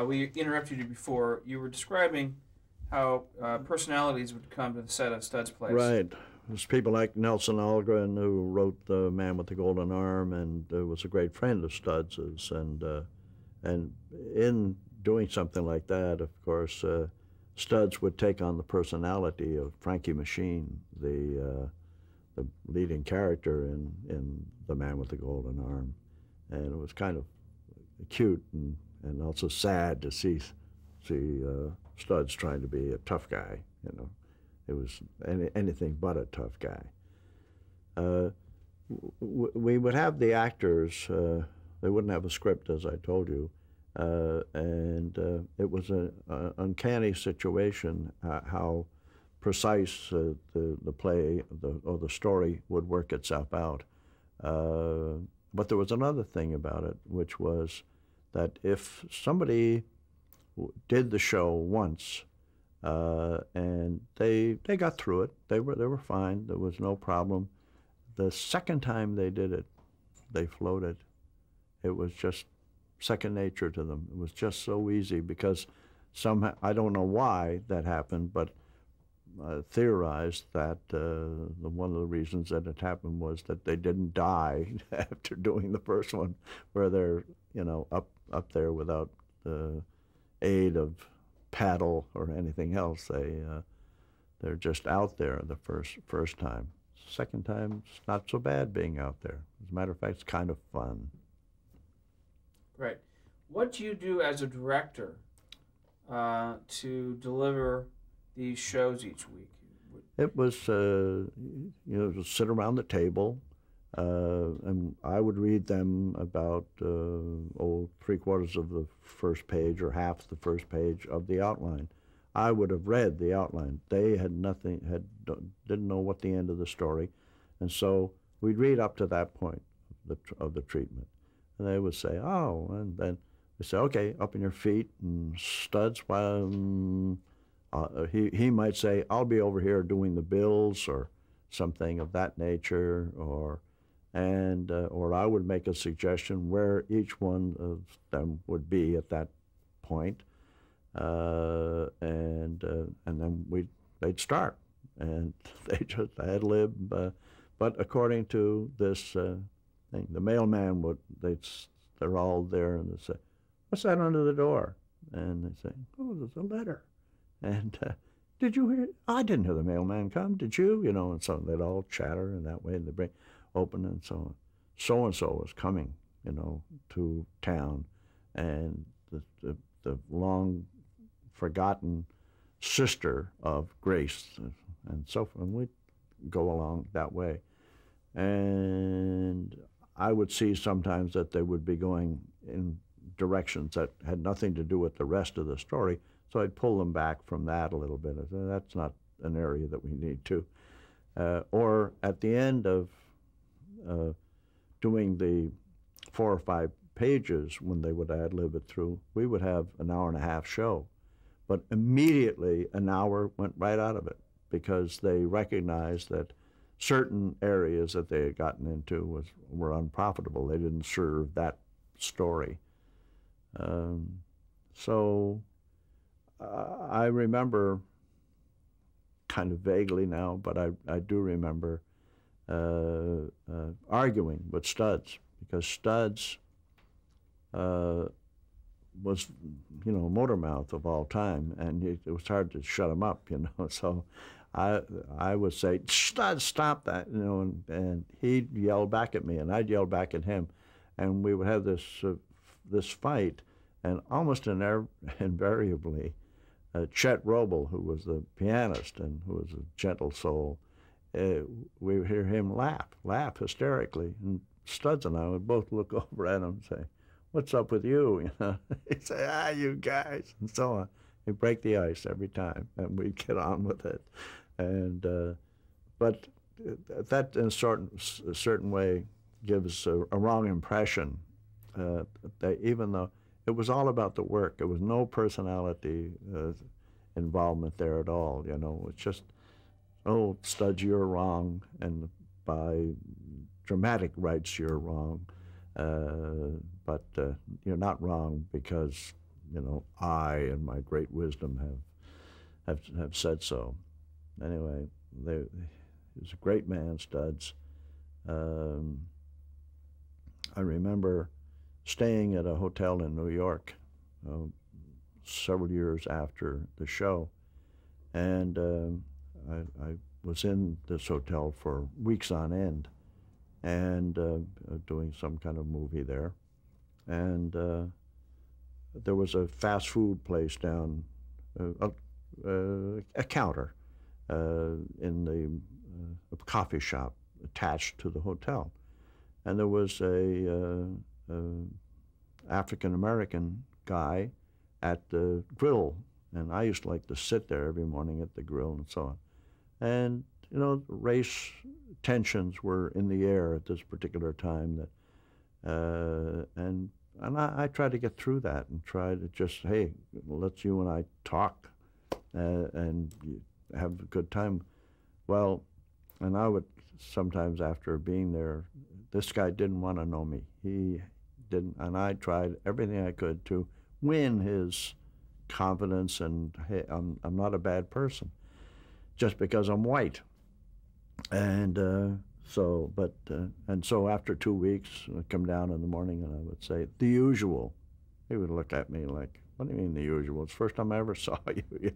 we interrupted you before. You were describing how personalities would come to the set of Stud's Place. Right. There's people like Nelson Algren, who wrote The Man with the Golden Arm, and was a great friend of Studz's. And in doing something like that, of course, Studs would take on the personality of Frankie Machine, the leading character in The Man with the Golden Arm. And it was kind of cute and also sad to see Studs trying to be a tough guy, you know. It was anything but a tough guy. We would have the actors, they wouldn't have a script, as I told you, and it was an uncanny situation how precise the play or the story would work itself out. But there was another thing about it, which was that if somebody did the show once, and they got through it, they were fine. There was no problem. The second time they did it, they floated. It was just second nature to them. It was just so easy because somehow, I don't know why that happened, but theorized that one of the reasons that it happened was that they didn't die after doing the first one, where they're, you know, up there without the aid of paddle or anything else. They're just out there the first time. Second time, it's not so bad being out there. As a matter of fact, it's kind of fun. Right. What do you do as a director to deliver these shows each week? It was, you know, to sit around the table, and I would read them about, three-quarters of the first page or half the first page of the outline. I would have read the outline. They had nothing, didn't know what the end of the story, and so we'd read up to that point of the treatment. And they would say, oh, and then they say, okay, up on your feet, and Studs, well, he might say, I'll be over here doing the bills or something of that nature, or I would make a suggestion where each one of them would be at that point, and then they'd start, and they just ad-lib, but according to this thing, the mailman they're all there, and they say, what's that under the door? And they say, oh, there's a letter. And did you hear? I didn't hear the mailman come. Did you? You know, and so they'd all chatter in that way, and they bring open and so on. So and so was coming, you know, to town, and the long forgotten sister of Grace, and so forth. And we'd go along that way, and I would see sometimes that they would be going in directions that had nothing to do with the rest of the story. So I'd pull them back from that a little bit. I said, that's not an area that we need to. Or at the end of doing the 4 or 5 pages, when they would ad-lib it through, we would have an hour-and-a-half show. But immediately an hour went right out of it because they recognized that certain areas that they had gotten into were unprofitable. They didn't serve that story. So I remember, kind of vaguely now, but I do remember arguing with Studs, because Studs was, you know, motor mouth of all time, and it was hard to shut him up, you know. So I would say, Studs, stop that, you know, and he'd yell back at me, and I'd yell back at him, and we would have this fight, and almost invariably, Chet Roble, who was the pianist and who was a gentle soul, we would hear him laugh hysterically, and Studs and I would both look over at him and say, what's up with you? You know, he'd say, you guys, and so on. He'd break the ice every time, and we'd get on with it. And but that, in a certain way, gives a wrong impression. That even though it was all about the work, there was no personality involvement there at all. You know, it's just, oh, Studs, you're wrong, and by dramatic rights, you're wrong. But you're not wrong because I and my great wisdom have said so. Anyway, he was a great man, Studs. I remember staying at a hotel in New York several years after the show, and I was in this hotel for weeks on end, and doing some kind of movie there, and there was a fast food place down, a counter in a coffee shop attached to the hotel, and there was a African American guy at the grill, and I used to like to sit there every morning at the grill and so on. And race tensions were in the air at this particular time. And I tried to get through that and try to just, hey, let's you and I talk and have a good time. Well, and I would sometimes, after being there, this guy didn't want to know me. He didn't, and I tried everything I could to win his confidence, and hey, I'm not a bad person just because I'm white. And so after 2 weeks, I'd come down in the morning and I would say, the usual. He would look at me like, what do you mean the usual? It's the first time I ever saw you,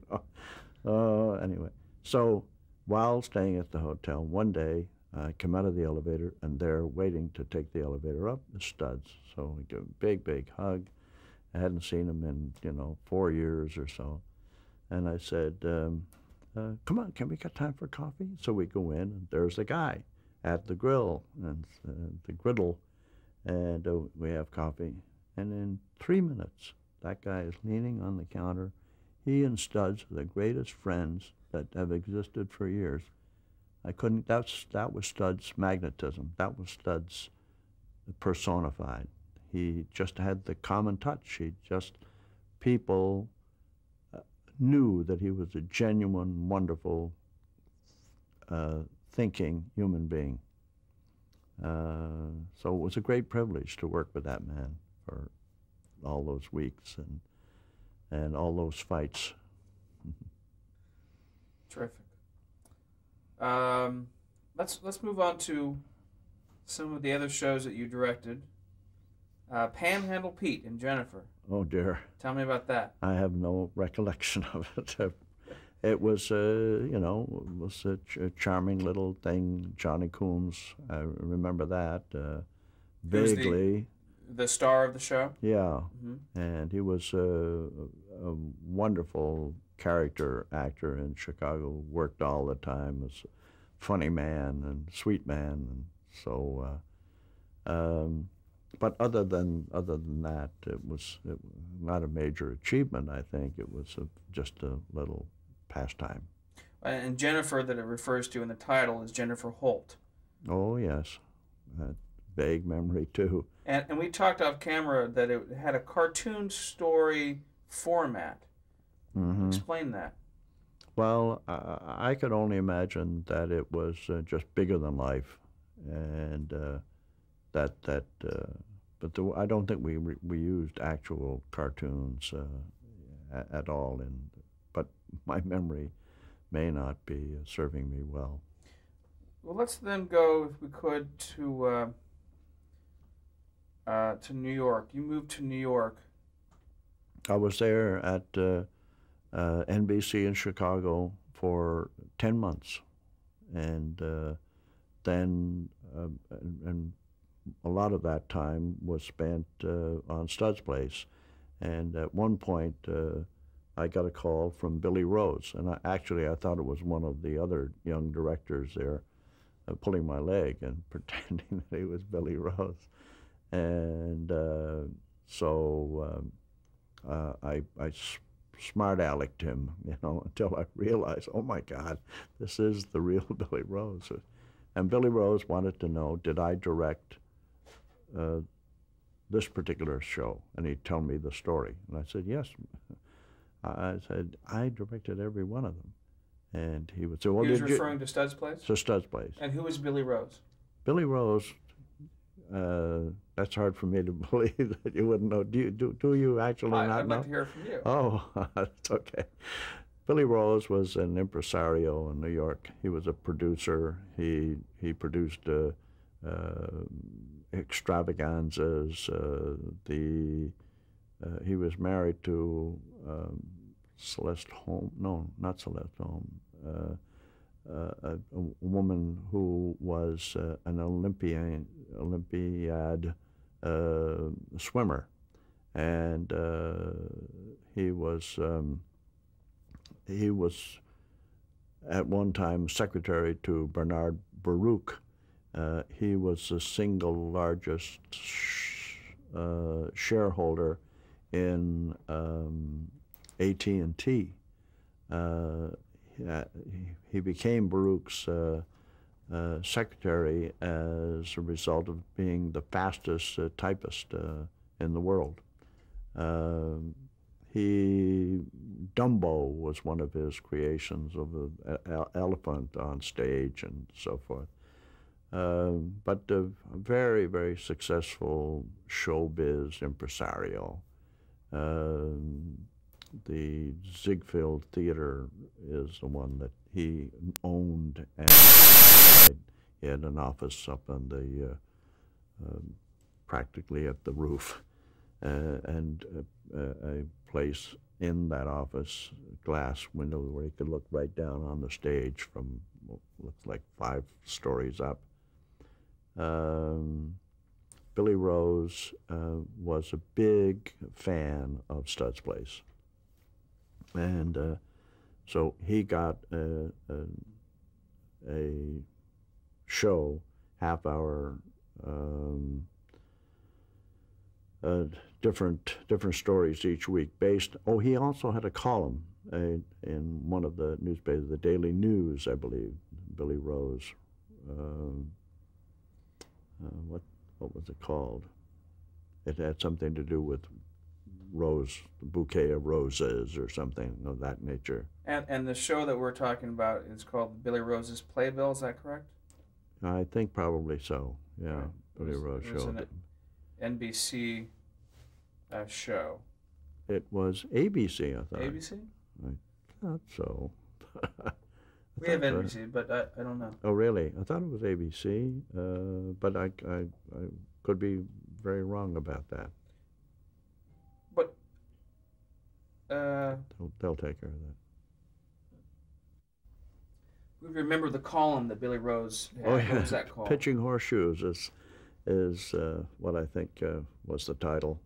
Anyway, so while staying at the hotel, one day I come out of the elevator, and they're waiting to take the elevator up is Studs. So we give him a big, big hug. I hadn't seen him in, 4 years or so. And I said, come on, can we get time for coffee? So we go in, and there's the guy at the grill, and the griddle, and we have coffee. And in 3 minutes, that guy is leaning on the counter. He and Studs are the greatest friends that have existed for years. That was Studs' magnetism. That was Studs personified. He just had the common touch. People knew that he was a genuine, wonderful, thinking human being. So it was a great privilege to work with that man for all those weeks and all those fights. Terrific. Let's move on to some of the other shows that you directed. Panhandle Pete and Jennifer. Oh dear. Tell me about that. I have no recollection of it. It was, was a charming little thing. Johnny Coombs, I remember that vaguely. The star of the show? Yeah, and he was a wonderful character actor in Chicago, worked all the time, was a funny man and sweet man, and so, but other than that, it was not a major achievement, I think. It was just a little pastime. And Jennifer, that it refers to in the title, is Jennifer Holt. Oh, yes. Vague memory, too. And we talked off camera that it had a cartoon story format. Mm-hmm. Explain that. Well, I could only imagine that it was just bigger than life, and but I don't think we used actual cartoons at all. But my memory may not be serving me well. Well, let's then go, if we could, to New York. You moved to New York. I was there at NBC in Chicago for 10 months, and then a lot of that time was spent on Studs Place. And at one point, I got a call from Billy Rose, and I thought it was one of the other young directors there, pulling my leg and pretending that he was Billy Rose. And so I smart-alecked him, until I realized, oh my God, this is the real Billy Rose. And Billy Rose wanted to know, did I direct this particular show? And he'd tell me the story. And I said, yes. I said, I directed every one of them. And he would say, well, he was referring to Studs Place? To Studs Place. And who was Billy Rose? Billy Rose that's hard for me to believe that you wouldn't know. Do you actually not I'd know? like to hear from you. Oh, that's okay. Billy Rose was an impresario in New York. He was a producer. He produced extravaganzas. He was married to Celeste Holm. No, not Celeste Holm. A woman who was an Olympiad swimmer, and he was at one time secretary to Bernard Baruch. He was the single largest shareholder in AT&T. He became Baruch's secretary as a result of being the fastest typist in the world. Dumbo was one of his creations of an elephant on stage and so forth. But a very, very successful showbiz impresario. The Ziegfeld Theater is the one that he owned, and he had an office up on the practically at the roof, and a place in that office, a glass window where he could look right down on the stage from what looked like 5 stories up. Billy Rose was a big fan of Stud's Place. And so he got a show, half-hour, different stories each week based. Oh, he also had a column in one of the newspapers, the Daily News, I believe. Billy Rose. What was it called? It had something to do with rose, the bouquet of roses or something of that nature. And the show that we're talking about is called Billy Rose's Playbill, is that correct? I think probably so, yeah. Right. Billy Rose It was showed an NBC show. It was ABC, I thought. ABC? I thought so. We have NBC, but I don't know. Oh, really? I thought it was ABC, but I could be very wrong about that. But they'll take care of that. We remember the column that Billy Rose had. Oh, yeah. What was that called? Pitching Horseshoes is what I think was the title.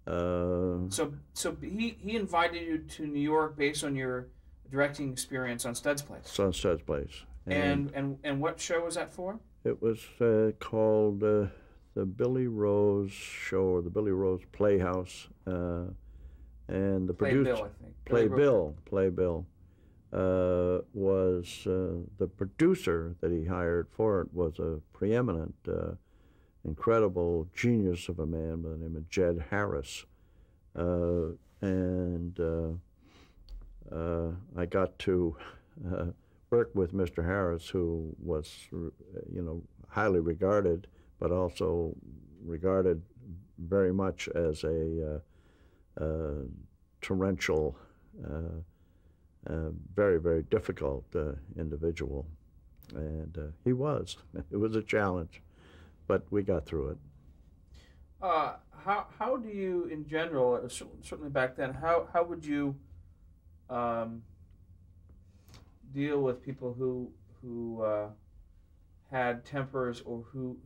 So he invited you to New York based on your directing experience on Stud's Place. It's on Stud's Place. And what show was that for? It was called the Billy Rose Show, or the Billy Rose Playhouse, and the producer. Playbill, I think. Playbill was the producer that he hired for it was a preeminent, incredible genius of a man by the name of Jed Harris, and I got to work with Mr. Harris, who was, highly regarded, but also regarded very much as a torrential, very, very difficult individual. And he was. It was a challenge, but we got through it. How do you, in general, certainly back then, how would you deal with people who had tempers, or who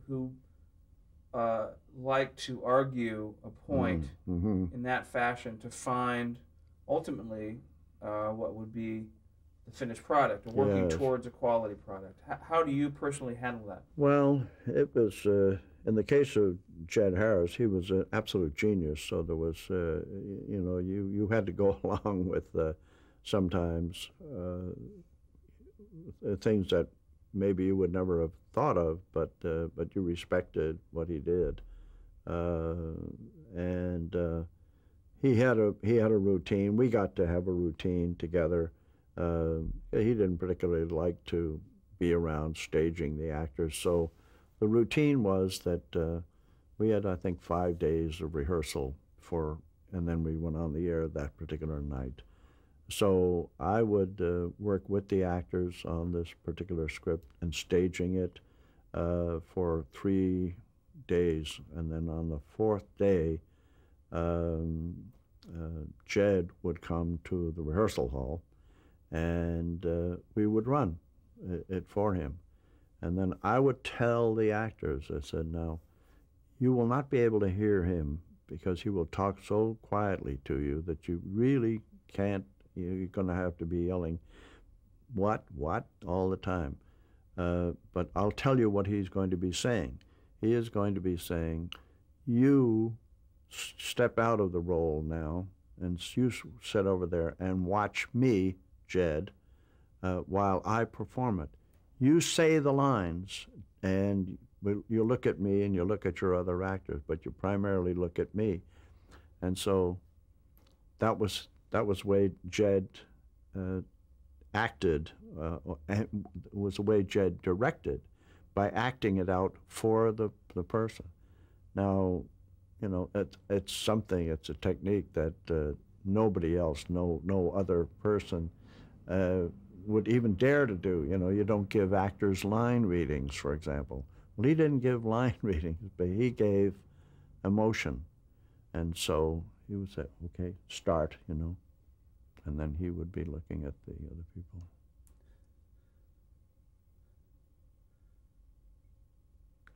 like to argue a point in that fashion to find ultimately what would be the finished product, or working towards a quality product? How do you personally handle that? Well, it was in the case of Jed Harris, he was an absolute genius. So there was, you had to go along with sometimes things that maybe you would never have thought of, but you respected what he did, and he had a routine. We got to have a routine together. He didn't particularly like to be around staging the actors, so the routine was that We had, I think, 5 days of rehearsal and then we went on the air that particular night. So I would work with the actors on this particular script and staging it for 3 days. And then on the 4th day, Jed would come to the rehearsal hall, and we would run it for him. And then I would tell the actors, I said, now, you will not be able to hear him because he will talk so quietly to you that you really can't, you're going to have to be yelling, what, all the time. But I'll tell you what he's going to be saying. He is going to be saying, you step out of the role now, and you sit over there and watch me, Jed, while I perform it. You say the lines, and you look at me and you look at your other actors, but you primarily look at me. And so that was the way Jed acted, and was the way Jed directed, by acting it out for the person. Now, you know, it's something, it's a technique that nobody else, no other person would even dare to do. You know, you don't give actors line readings, for example. Well, he didn't give line readings, but he gave emotion. And so he would say, okay, start, you know, and then he would be looking at the other people.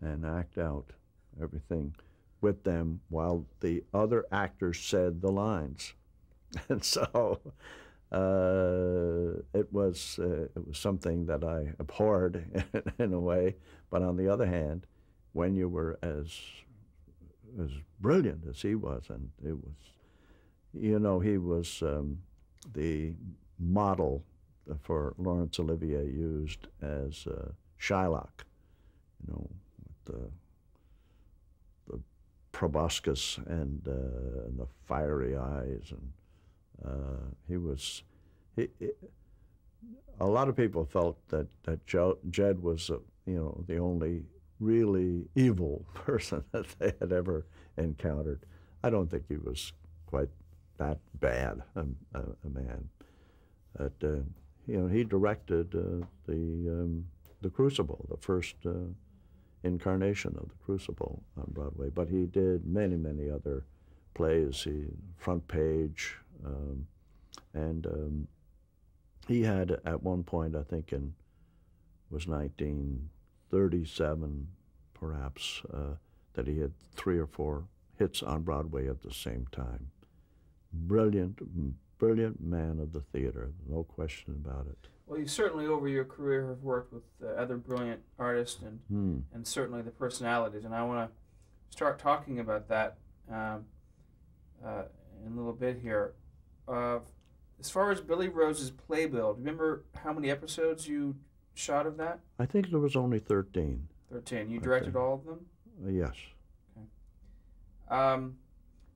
And act out everything with them while the other actors said the lines. And so it was something that I abhorred in a way, but on the other hand, when you were as brilliant as he was, and it was, you know, he was the model for Laurence Olivier used as Shylock, you know, with the proboscis and the fiery eyes, and a lot of people felt that Jed was, you know, the only really evil person that they had ever encountered. I don't think he was quite that bad a man. But you know, he directed the Crucible, the first incarnation of the Crucible on Broadway. But he did many other plays. Front Page. And he had at one point, I think was 1937 perhaps, that he had 3 or 4 hits on Broadway at the same time. Brilliant man of the theater, no question about it. Well, you certainly over your career have worked with other brilliant artists and certainly the personalities, and I want to start talking about that in a little bit here. As far as Billy Rose's playbill, do you remember how many episodes you shot of that? I think there was only 13. 13. You directed all of them? Yes. Okay.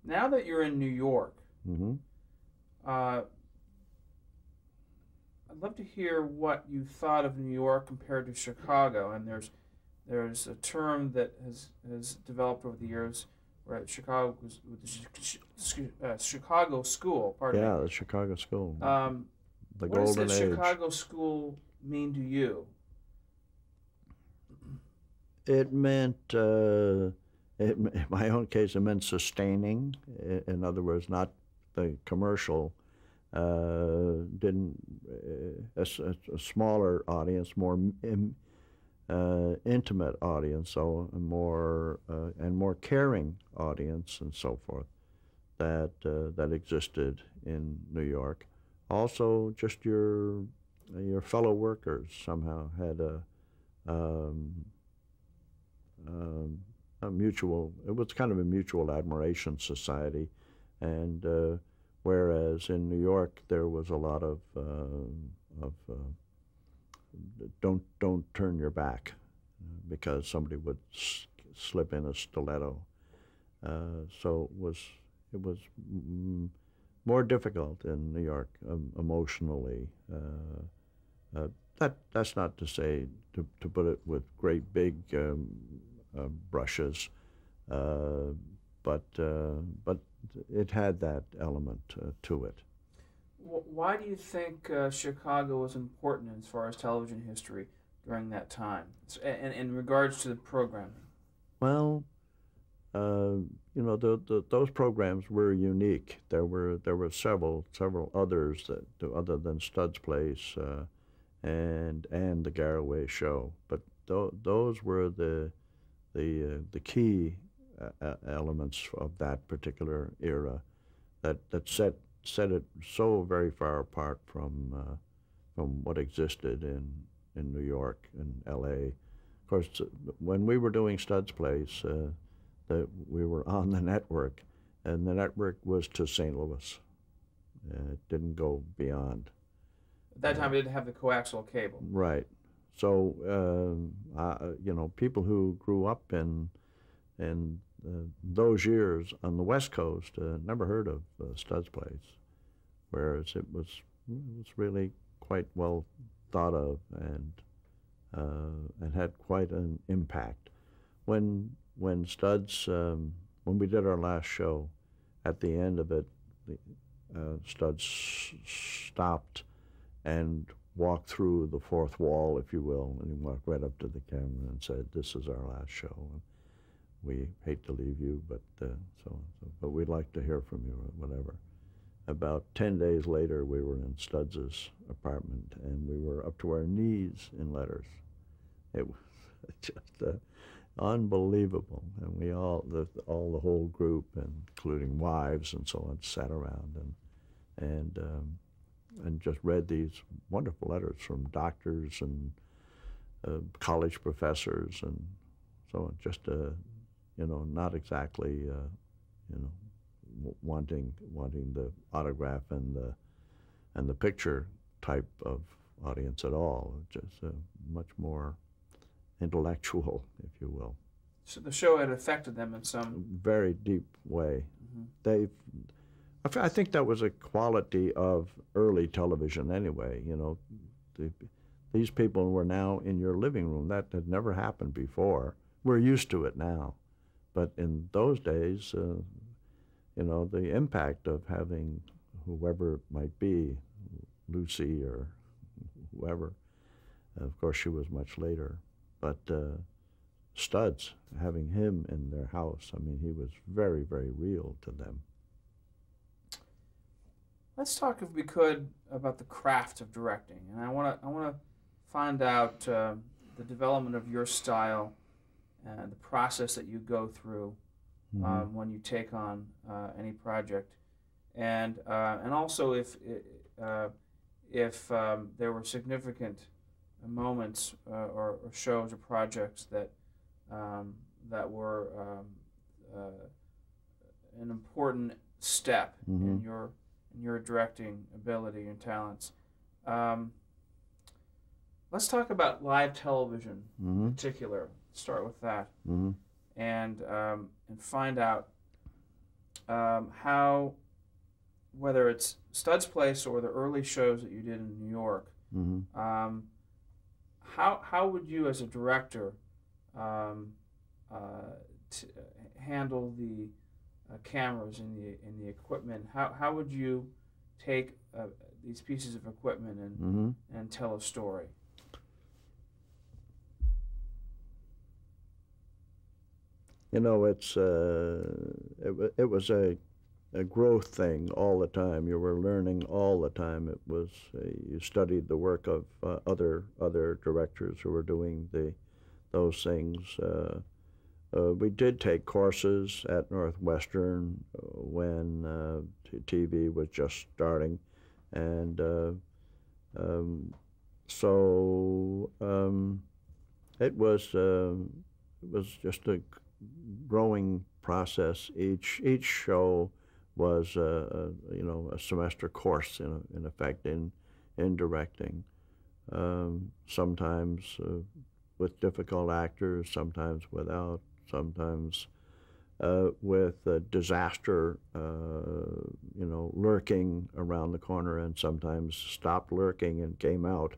Now that you're in New York, I'd love to hear what you thought of New York compared to Chicago. And there's a term that has developed over the years, where Chicago was Chicago School. Pardon me. Yeah, the Chicago School. The Golden Age. What does the Chicago School mean to you? It meant, in my own case, it meant sustaining. In other words, not the commercial. A smaller audience, more intimate audience, so a more and more caring audience, and so forth, that existed in New York. Also, just your fellow workers somehow had a mutual. It was kind of a mutual admiration society, and whereas in New York there was a lot of don't turn your back, because somebody would slip in a stiletto. So it was more difficult in New York emotionally. That's not to say to put it with great big brushes, but it had that element to it. Why do you think Chicago was important as far as television history during that time, and in regards to the programming? Well, you know, those programs were unique. There were several others that other than Studd's Place and the Garraway Show, but those were the key elements of that particular era that set it so very far apart from what existed in New York and L.A. Of course, when we were doing Studd's Place, that we were on the network, and the network was to St. Louis. It didn't go beyond. At that time, we didn't have the coaxial cable. Right. So, you know, people who grew up in those years on the West Coast never heard of Studd's Place, whereas it was really quite well thought of and had quite an impact. When Studd's, when we did our last show, at the end of it, Studd's stopped and walked through the fourth wall, if you will, and he walked right up to the camera and said, "This is our last show. And we hate to leave you, but but we'd like to hear from you," or whatever. About 10 days later, we were in Studd's apartment, and we were up to our knees in letters. It was just unbelievable, and we all the whole group, including wives and so on, sat around and just read these wonderful letters from doctors and college professors and so on. Just you know, not exactly you know, wanting the autograph and the picture type of audience at all. Just much more intellectual, if you will. So the show had affected them in some very deep way. Mm-hmm. I think that was a quality of early television anyway. You know, these people were now in your living room. That had never happened before. We're used to it now, but in those days, you know, the impact of having whoever it might be, Lucy or whoever, of course she was much later, but Studd's, having him in their house, I mean, he was very, very real to them. Let's talk, if we could, about the craft of directing, and I want to find out the development of your style and the process that you go through when you take on any project, and also if there were significant moments or shows or projects that were an important step in your directing ability and talents. Let's talk about live television in particular. Start with that, and find out how, whether it's Studd's Place or the early shows that you did in New York, how would you as a director handle the cameras and the equipment? How would you take these pieces of equipment and tell a story? You know, it was a growth thing all the time. You were learning all the time. It was you studied the work of other directors who were doing those things. We did take courses at Northwestern when TV was just starting, and so it was just a growing process. Each show was you know, a semester course in effect in directing. Sometimes with difficult actors, sometimes without, sometimes with a disaster you know, lurking around the corner, and sometimes stopped lurking and came out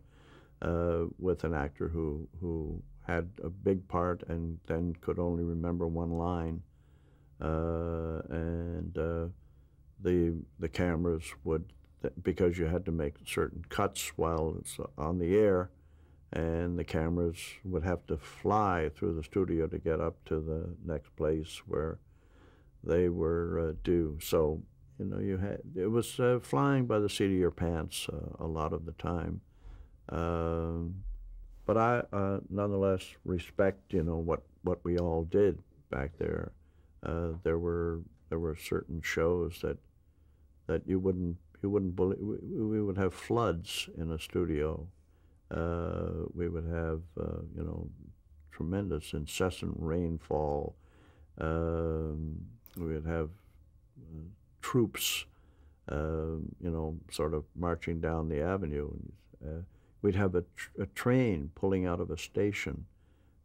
with an actor who had a big part and then could only remember one line. and the cameras would, because you had to make certain cuts while it's on the air, and the cameras would have to fly through the studio to get up to the next place where they were due. So, you know, it was flying by the seat of your pants a lot of the time. But I nonetheless respect, you know, what we all did back there. There were certain shows that you wouldn't believe. We would have floods in a studio. We would have you know, tremendous incessant rainfall. We would have troops, you know, sort of marching down the avenue. We'd have a train pulling out of a station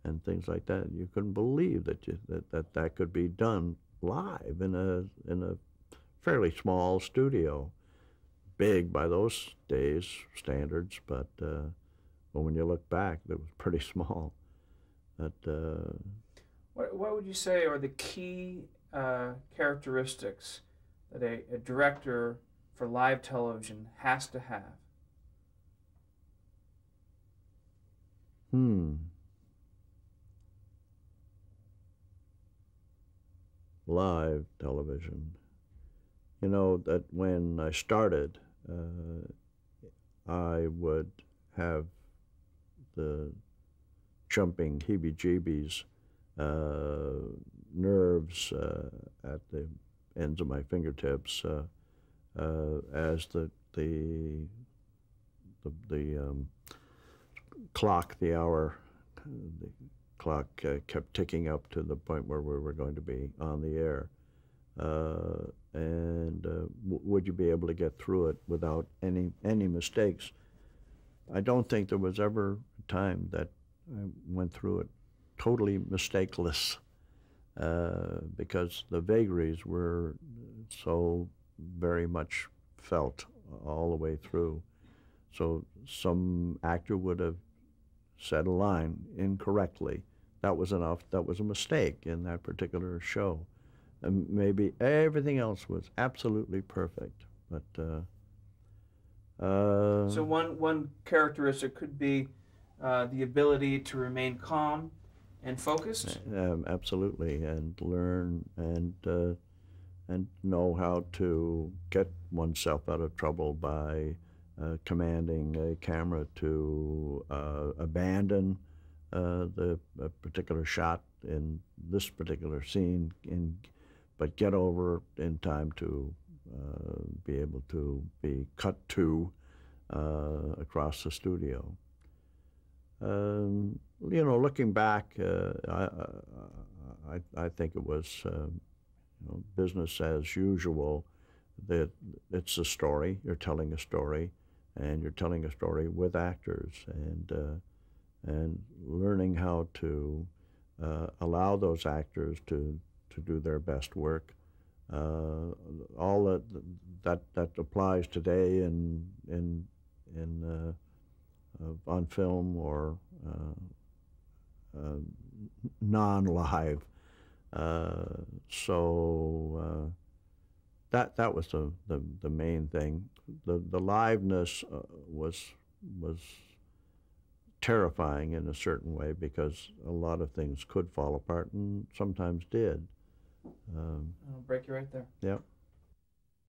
and things like that. You couldn't believe that could be done live in a fairly small studio. Big by those days standards, but when you look back, it was pretty small. But what would you say are the key characteristics that a director for live television has to have? Live television. You know, that when I started, I would have the jumping heebie-jeebies, nerves at the ends of my fingertips as the clock, the hour, the clock kept ticking up to the point where we were going to be on the air. Would you be able to get through it without any mistakes? I don't think there was ever a time that I went through it totally mistakeless, because the vagaries were so very much felt all the way through. So some actor would have said a line incorrectly. That was enough. That was a mistake in that particular show. And maybe everything else was absolutely perfect, but so one characteristic could be the ability to remain calm and focused. Absolutely, and learn and know how to get oneself out of trouble by commanding a camera to abandon the particular shot in this particular scene, but get over in time to be able to be cut to across the studio. You know, looking back, I think it was you know, business as usual. That it's a story. You're telling a story, and you're telling a story with actors, and learning how to allow those actors to do their best work. All that applies today on film or non-live. So that was the main thing. The liveness was terrifying in a certain way, because a lot of things could fall apart, and sometimes did. I'll break you right there. Yeah.